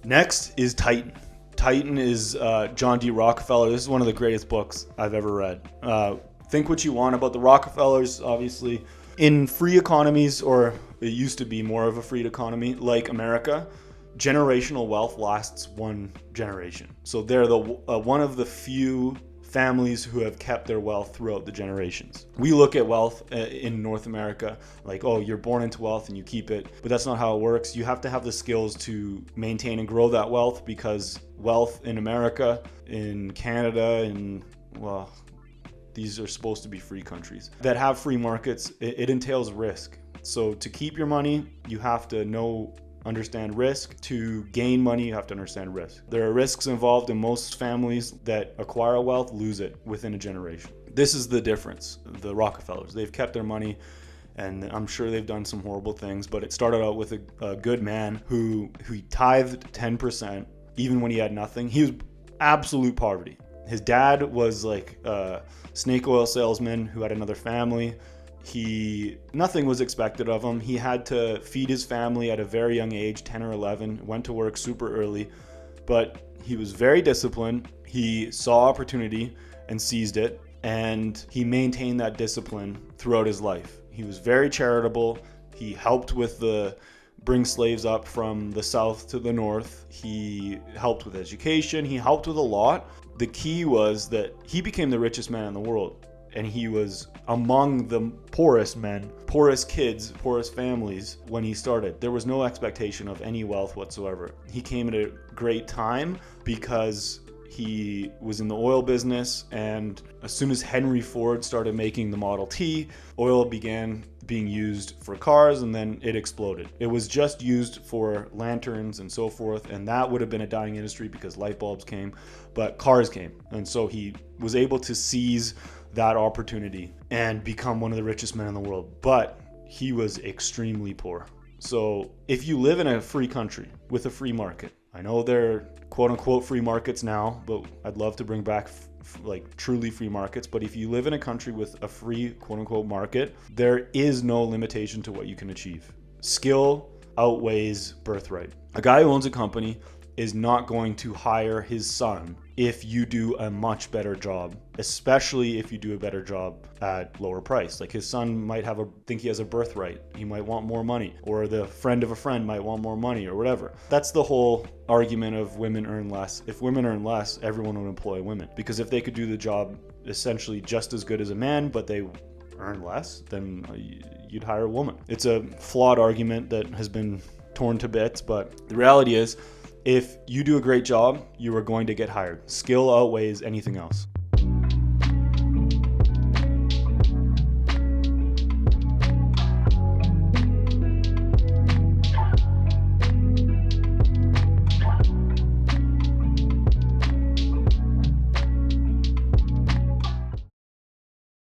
Next is Titan. Titan is John D. Rockefeller. This is one of the greatest books I've ever read. Think what you want about the Rockefellers, obviously. In free economies, or it used to be more of a free economy like America, generational wealth lasts one generation. So they're one of the few families who have kept their wealth throughout the generations. We look at wealth in North America like, oh, you're born into wealth and you keep it, but that's not how it works. You have to have the skills to maintain and grow that wealth, because wealth in America, in Canada, well, these are supposed to be free countries that have free markets. It entails risk. So to keep your money, you have to understand risk. To gain money, you have to understand risk. There are risks involved, and most families that acquire wealth lose it within a generation. This is the difference. The Rockefellers, they've kept their money, and I'm sure they've done some horrible things, but it started out with a good man who tithed 10%, even when he had nothing. He was absolute poverty. His dad was like a snake oil salesman who had another family. Nothing was expected of him. He had to feed his family at a very young age, 10 or 11, went to work super early, but he was very disciplined. He saw opportunity and seized it, and he maintained that discipline throughout his life. He was very charitable. He helped with bring slaves up from the south to the north. He helped with education. He helped with a lot. The key was that he became the richest man in the world. And he was among the poorest men, poorest kids, poorest families when he started. There was no expectation of any wealth whatsoever. He came at a great time because he was in the oil business, and as soon as Henry Ford started making the Model T, oil began being used for cars, and then it exploded. It was just used for lanterns and so forth, and that would have been a dying industry because light bulbs came, but cars came. And so he was able to seize that opportunity and become one of the richest men in the world. But he was extremely poor. So if you live in a free country with a free market, I know they're quote unquote free markets now, but I'd love to bring back like truly free markets. But if you live in a country with a free quote unquote market, there is no limitation to what you can achieve. Skill outweighs birthright. A guy who owns a company is not going to hire his son if you do a much better job, especially if you do a better job at lower price. Like his son might think he has a birthright. He might want more money, or the friend of a friend might want more money, or whatever. That's the whole argument of women earn less. If women earn less, everyone would employ women, because if they could do the job essentially just as good as a man, but they earn less, then you'd hire a woman. It's a flawed argument that has been torn to bits, but the reality is, if you do a great job, you are going to get hired. Skill outweighs anything else.